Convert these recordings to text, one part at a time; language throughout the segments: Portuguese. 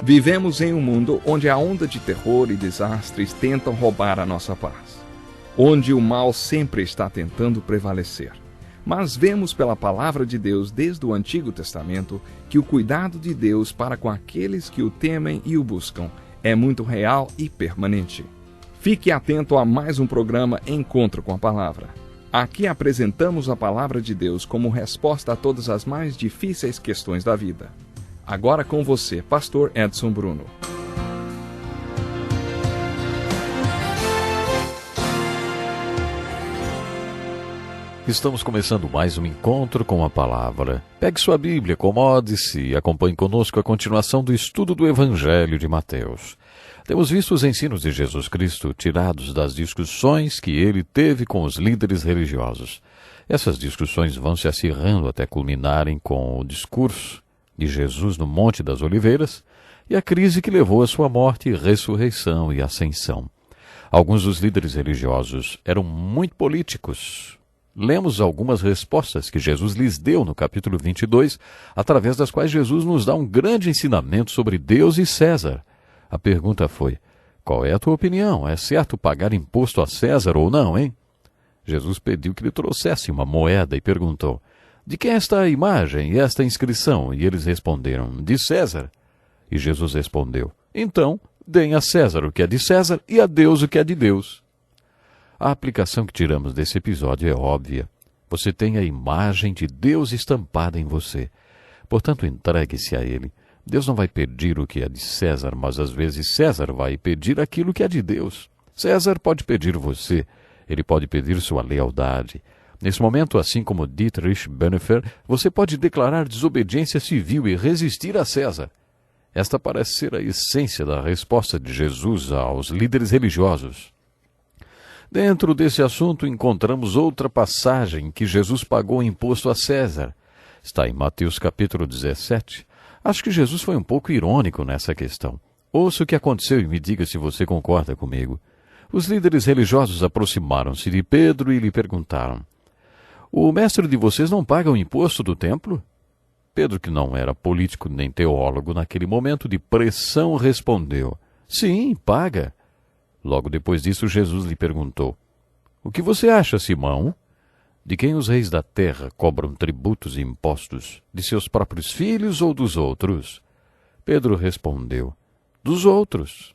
Vivemos em um mundo onde a onda de terror e desastres tentam roubar a nossa paz, onde o mal sempre está tentando prevalecer. Mas vemos pela palavra de Deus desde o Antigo Testamento que o cuidado de Deus para com aqueles que o temem e o buscam é muito real e permanente. Fique atento a mais um programa Encontro com a Palavra. Aqui apresentamos a palavra de Deus como resposta a todas as mais difíceis questões da vida. Agora com você, Pastor Edson Bruno. Estamos começando mais um Encontro com a Palavra. Pegue sua Bíblia, acomode-se e acompanhe conosco a continuação do estudo do Evangelho de Mateus. Temos visto os ensinos de Jesus Cristo tirados das discussões que ele teve com os líderes religiosos. Essas discussões vão se acirrando até culminarem com o discurso de Jesus no Monte das Oliveiras e a crise que levou à sua morte, ressurreição e ascensão. Alguns dos líderes religiosos eram muito políticos. Lemos algumas respostas que Jesus lhes deu no capítulo 22, através das quais Jesus nos dá um grande ensinamento sobre Deus e César. A pergunta foi: qual é a tua opinião? É certo pagar imposto a César ou não, hein? Jesus pediu que lhe trouxesse uma moeda e perguntou: de quem é esta imagem e esta inscrição? E eles responderam: de César. E Jesus respondeu: então, deem a César o que é de César e a Deus o que é de Deus. A aplicação que tiramos desse episódio é óbvia. Você tem a imagem de Deus estampada em você. Portanto, entregue-se a Ele. Deus não vai pedir o que é de César, mas às vezes César vai pedir aquilo que é de Deus. César pode pedir você. Ele pode pedir sua lealdade. Nesse momento, assim como Dietrich Bonhoeffer, você pode declarar desobediência civil e resistir a César. Esta parece ser a essência da resposta de Jesus aos líderes religiosos. Dentro desse assunto, encontramos outra passagem em que Jesus pagou imposto a César. Está em Mateus capítulo 17. Acho que Jesus foi um pouco irônico nessa questão. Ouça o que aconteceu e me diga se você concorda comigo. Os líderes religiosos aproximaram-se de Pedro e lhe perguntaram: o mestre de vocês não paga o imposto do templo? Pedro, que não era político nem teólogo naquele momento de pressão, respondeu: sim, paga. Logo depois disso, Jesus lhe perguntou: o que você acha, Simão? De quem os reis da terra cobram tributos e impostos? De seus próprios filhos ou dos outros? Pedro respondeu: dos outros.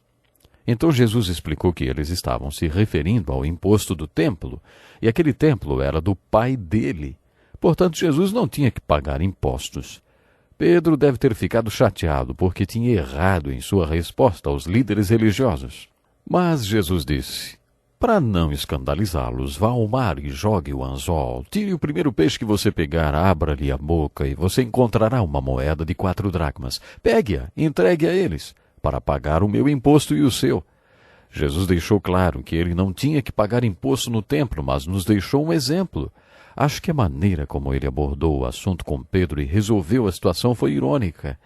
Então Jesus explicou que eles estavam se referindo ao imposto do templo, e aquele templo era do pai dele. Portanto, Jesus não tinha que pagar impostos. Pedro deve ter ficado chateado porque tinha errado em sua resposta aos líderes religiosos. Mas Jesus disse: para não escandalizá-los, vá ao mar e jogue o anzol. Tire o primeiro peixe que você pegar, abra-lhe a boca e você encontrará uma moeda de 4 dracmas. Pegue-a, entregue a eles, para pagar o meu imposto e o seu. Jesus deixou claro que ele não tinha que pagar imposto no templo, mas nos deixou um exemplo. Acho que a maneira como ele abordou o assunto com Pedro e resolveu a situação foi irônica.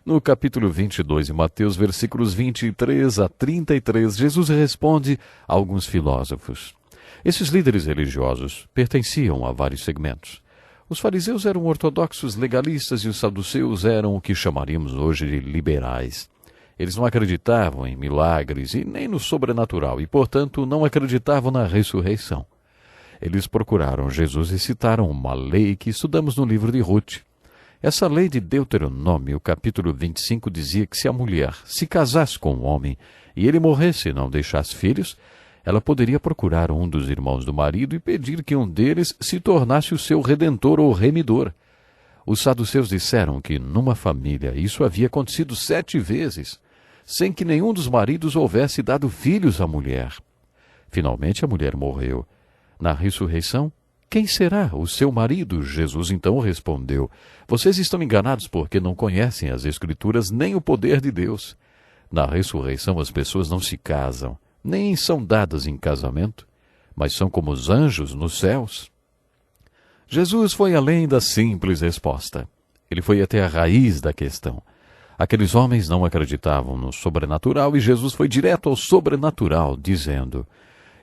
No capítulo 22 de Mateus, versículos 23 a 33, Jesus responde a alguns filósofos. Esses líderes religiosos pertenciam a vários segmentos. Os fariseus eram ortodoxos legalistas e os saduceus eram o que chamaríamos hoje de liberais. Eles não acreditavam em milagres e nem no sobrenatural e, portanto, não acreditavam na ressurreição. Eles procuraram Jesus e citaram uma lei que estudamos no livro de Ruth. Essa lei de Deuteronômio, capítulo 25, dizia que se a mulher se casasse com um homem e ele morresse e não deixasse filhos, ela poderia procurar um dos irmãos do marido e pedir que um deles se tornasse o seu redentor ou remidor. Os saduceus disseram que numa família isso havia acontecido 7 vezes, sem que nenhum dos maridos houvesse dado filhos à mulher. Finalmente a mulher morreu. Na ressurreição, quem será o seu marido? Jesus então respondeu: vocês estão enganados porque não conhecem as Escrituras nem o poder de Deus. Na ressurreição as pessoas não se casam, nem são dadas em casamento, mas são como os anjos nos céus. Jesus foi além da simples resposta. Ele foi até a raiz da questão. Aqueles homens não acreditavam no sobrenatural e Jesus foi direto ao sobrenatural, dizendo: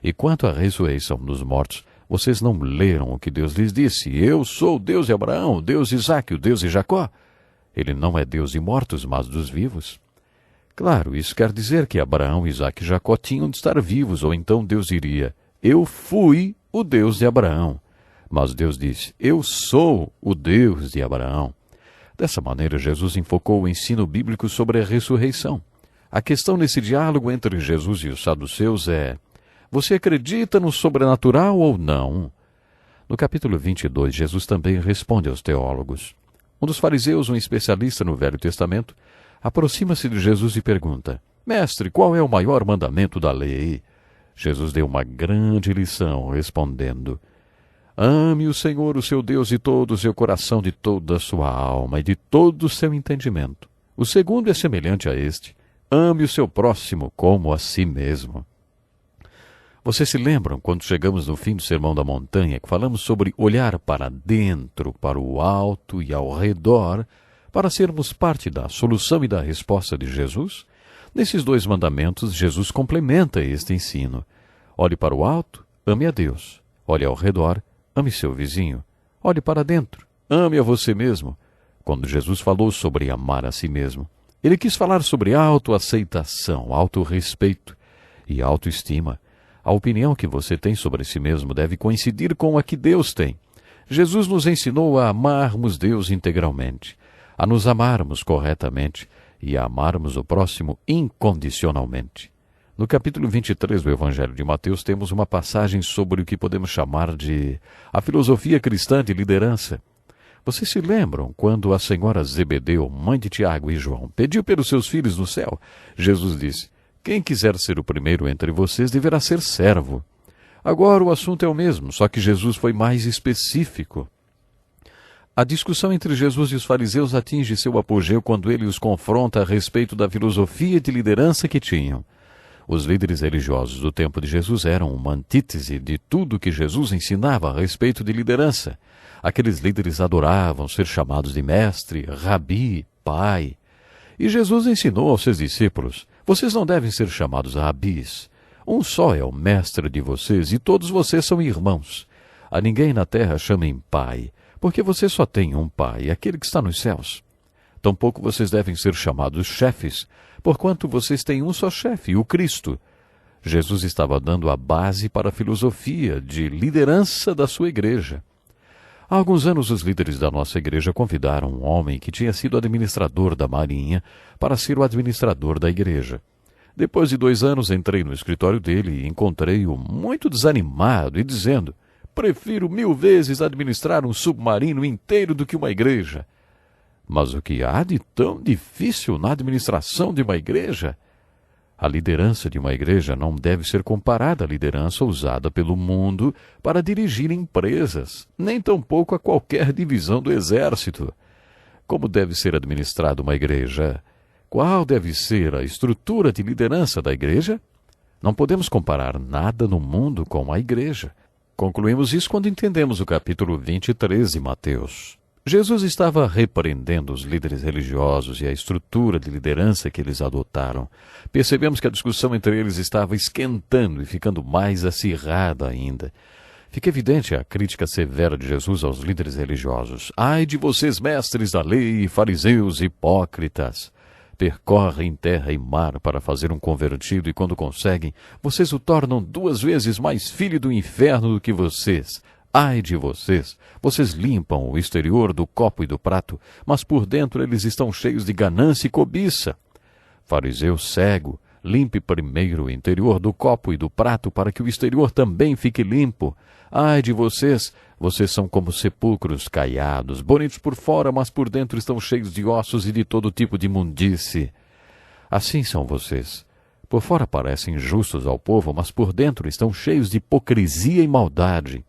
e quanto à ressurreição dos mortos, vocês não leram o que Deus lhes disse? Eu sou o Deus de Abraão, o Deus de Isaque, o Deus de Jacó. Ele não é Deus de mortos, mas dos vivos. Claro, isso quer dizer que Abraão, Isaque e Jacó tinham de estar vivos, ou então Deus diria: eu fui o Deus de Abraão. Mas Deus disse: eu sou o Deus de Abraão. Dessa maneira, Jesus enfocou o ensino bíblico sobre a ressurreição. A questão nesse diálogo entre Jesus e os saduceus é: você acredita no sobrenatural ou não? No capítulo 22, Jesus também responde aos teólogos. Um dos fariseus, um especialista no Velho Testamento, aproxima-se de Jesus e pergunta: Mestre, qual é o maior mandamento da lei? Jesus deu uma grande lição, respondendo: ame o Senhor, o seu Deus, de todo o seu coração, de toda a sua alma e de todo o seu entendimento. O segundo é semelhante a este: ame o seu próximo como a si mesmo. Vocês se lembram, quando chegamos no fim do Sermão da Montanha, que falamos sobre olhar para dentro, para o alto e ao redor, para sermos parte da solução e da resposta de Jesus? Nesses dois mandamentos, Jesus complementa este ensino. Olhe para o alto, ame a Deus. Olhe ao redor, ame seu vizinho. Olhe para dentro, ame a você mesmo. Quando Jesus falou sobre amar a si mesmo, ele quis falar sobre autoaceitação, autorrespeito e autoestima. A opinião que você tem sobre si mesmo deve coincidir com a que Deus tem. Jesus nos ensinou a amarmos Deus integralmente, a nos amarmos corretamente e a amarmos o próximo incondicionalmente. No capítulo 23 do Evangelho de Mateus temos uma passagem sobre o que podemos chamar de a filosofia cristã de liderança. Vocês se lembram quando a senhora Zebedeu, mãe de Tiago e João, pediu pelos seus filhos no céu? Jesus disse: quem quiser ser o primeiro entre vocês deverá ser servo. Agora o assunto é o mesmo, só que Jesus foi mais específico. A discussão entre Jesus e os fariseus atinge seu apogeu quando ele os confronta a respeito da filosofia de liderança que tinham. Os líderes religiosos do tempo de Jesus eram uma antítese de tudo que Jesus ensinava a respeito de liderança. Aqueles líderes adoravam ser chamados de mestre, rabi, pai. E Jesus ensinou aos seus discípulos: vocês não devem ser chamados rabis. Um só é o mestre de vocês e todos vocês são irmãos. A ninguém na terra chamem pai, porque você só tem um pai, aquele que está nos céus. Tampouco vocês devem ser chamados chefes, porquanto vocês têm um só chefe, o Cristo. Jesus estava dando a base para a filosofia de liderança da sua igreja. Há alguns anos, os líderes da nossa igreja convidaram um homem que tinha sido administrador da Marinha para ser o administrador da igreja. Depois de 2 anos, entrei no escritório dele e encontrei-o muito desanimado e dizendo: prefiro 1000 vezes administrar um submarino inteiro do que uma igreja. Mas o que há de tão difícil na administração de uma igreja? A liderança de uma igreja não deve ser comparada à liderança usada pelo mundo para dirigir empresas, nem tampouco a qualquer divisão do exército. Como deve ser administrada uma igreja? Qual deve ser a estrutura de liderança da igreja? Não podemos comparar nada no mundo com a igreja. Concluímos isso quando entendemos o capítulo 23 de Mateus. Jesus estava repreendendo os líderes religiosos e a estrutura de liderança que eles adotaram. Percebemos que a discussão entre eles estava esquentando e ficando mais acirrada ainda. Fica evidente a crítica severa de Jesus aos líderes religiosos. Ai de vocês, mestres da lei, fariseus hipócritas! Percorrem terra e mar para fazer um convertido e, quando conseguem, vocês o tornam 2 vezes mais filho do inferno do que vocês. Ai de vocês! Vocês limpam o exterior do copo e do prato, mas por dentro eles estão cheios de ganância e cobiça. Fariseu cego, limpe primeiro o interior do copo e do prato para que o exterior também fique limpo. Ai de vocês! Vocês são como sepulcros caiados, bonitos por fora, mas por dentro estão cheios de ossos e de todo tipo de imundície. Assim são vocês. Por fora parecem justos ao povo, mas por dentro estão cheios de hipocrisia e maldade.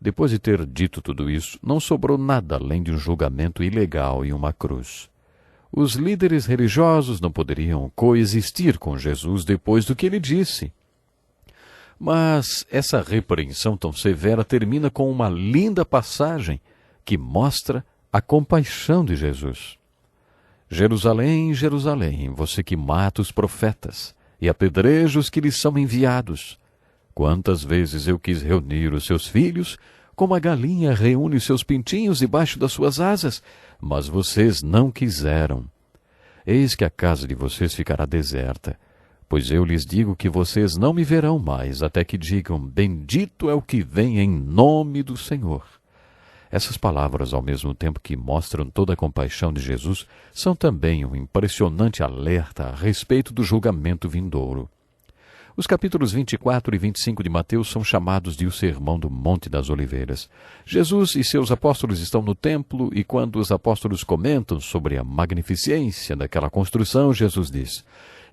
Depois de ter dito tudo isso, não sobrou nada além de um julgamento ilegal e uma cruz. Os líderes religiosos não poderiam coexistir com Jesus depois do que ele disse. Mas essa repreensão tão severa termina com uma linda passagem que mostra a compaixão de Jesus. Jerusalém, Jerusalém, você que mata os profetas e apedreja os que lhes são enviados. Quantas vezes eu quis reunir os seus filhos, como a galinha reúne os seus pintinhos debaixo das suas asas, mas vocês não quiseram. eis que a casa de vocês ficará deserta. Pois eu lhes digo que vocês não me verão mais, até que digam, bendito é o que vem em nome do Senhor. Essas palavras, ao mesmo tempo que mostram toda a compaixão de Jesus, são também um impressionante alerta a respeito do julgamento vindouro. Os capítulos 24 e 25 de Mateus são chamados de o Sermão do Monte das Oliveiras. Jesus e seus apóstolos estão no templo e quando os apóstolos comentam sobre a magnificência daquela construção, Jesus diz: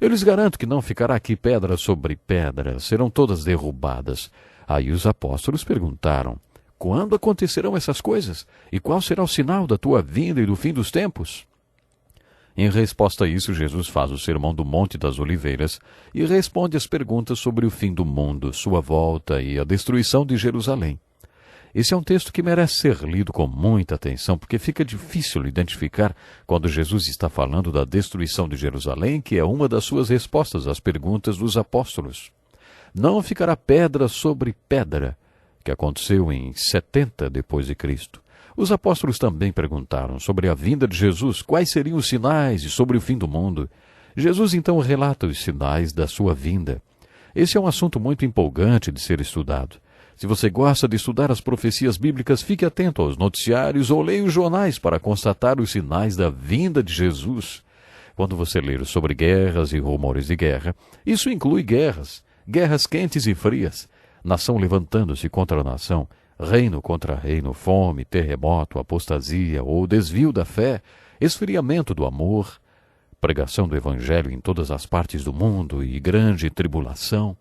eu lhes garanto que não ficará aqui pedra sobre pedra, serão todas derrubadas. Aí os apóstolos perguntaram: quando acontecerão essas coisas? E qual será o sinal da tua vinda e do fim dos tempos? Em resposta a isso, Jesus faz o Sermão do Monte das Oliveiras e responde às perguntas sobre o fim do mundo, sua volta e a destruição de Jerusalém. Esse é um texto que merece ser lido com muita atenção, porque fica difícil identificar quando Jesus está falando da destruição de Jerusalém, que é uma das suas respostas às perguntas dos apóstolos. Não ficará pedra sobre pedra, que aconteceu em 70 depois de Cristo. Os apóstolos também perguntaram sobre a vinda de Jesus, quais seriam os sinais e sobre o fim do mundo. Jesus então relata os sinais da sua vinda. Esse é um assunto muito empolgante de ser estudado. Se você gosta de estudar as profecias bíblicas, fique atento aos noticiários ou leia os jornais para constatar os sinais da vinda de Jesus. Quando você ler sobre guerras e rumores de guerra, isso inclui guerras quentes e frias, nação levantando-se contra nação, reino contra reino, fome, terremoto, apostasia ou desvio da fé, esfriamento do amor, pregação do Evangelho em todas as partes do mundo e grande tribulação.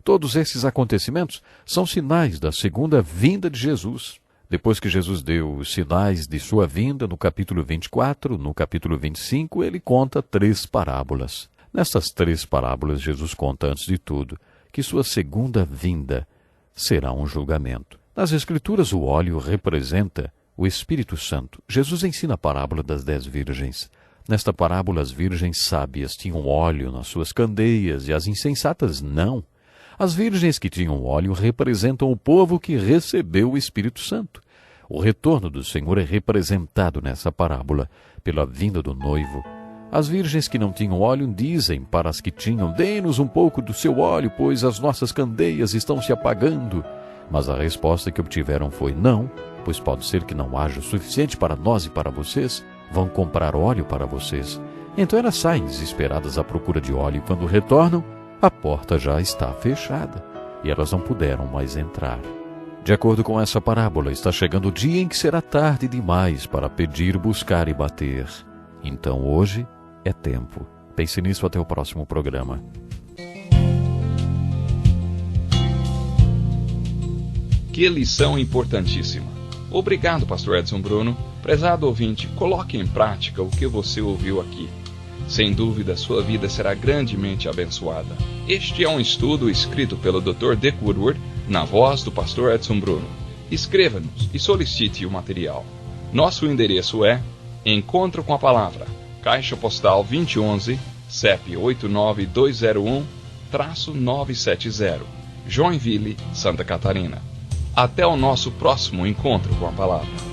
Todos esses acontecimentos são sinais da segunda vinda de Jesus. Depois que Jesus deu os sinais de sua vinda, no capítulo 24, no capítulo 25, ele conta 3 parábolas. Nessas 3 parábolas, Jesus conta, antes de tudo, que sua segunda vinda será um julgamento. Nas Escrituras, o óleo representa o Espírito Santo. Jesus ensina a parábola das 10 virgens. Nesta parábola, as virgens sábias tinham óleo nas suas candeias e as insensatas não. As virgens que tinham óleo representam o povo que recebeu o Espírito Santo. O retorno do Senhor é representado nessa parábola pela vinda do noivo. As virgens que não tinham óleo dizem para as que tinham: dê-nos um pouco do seu óleo, pois as nossas candeias estão se apagando. Mas a resposta que obtiveram foi: não, pois pode ser que não haja o suficiente para nós e para vocês. Vão comprar óleo para vocês. Então elas saem desesperadas à procura de óleo e quando retornam, a porta já está fechada e elas não puderam mais entrar. De acordo com essa parábola, está chegando o dia em que será tarde demais para pedir, buscar e bater. Então hoje é tempo. Pense nisso até o próximo programa. Que lição importantíssima. Obrigado, pastor Edson Bruno. Prezado ouvinte, coloque em prática o que você ouviu aqui. Sem dúvida, sua vida será grandemente abençoada. Este é um estudo escrito pelo Dr. Dick Woodward, na voz do pastor Edson Bruno. Escreva-nos e solicite o material. Nosso endereço é Encontro com a Palavra, Caixa Postal 2011, CEP 89201-970, Joinville, Santa Catarina. Até o nosso próximo Encontro com a Palavra.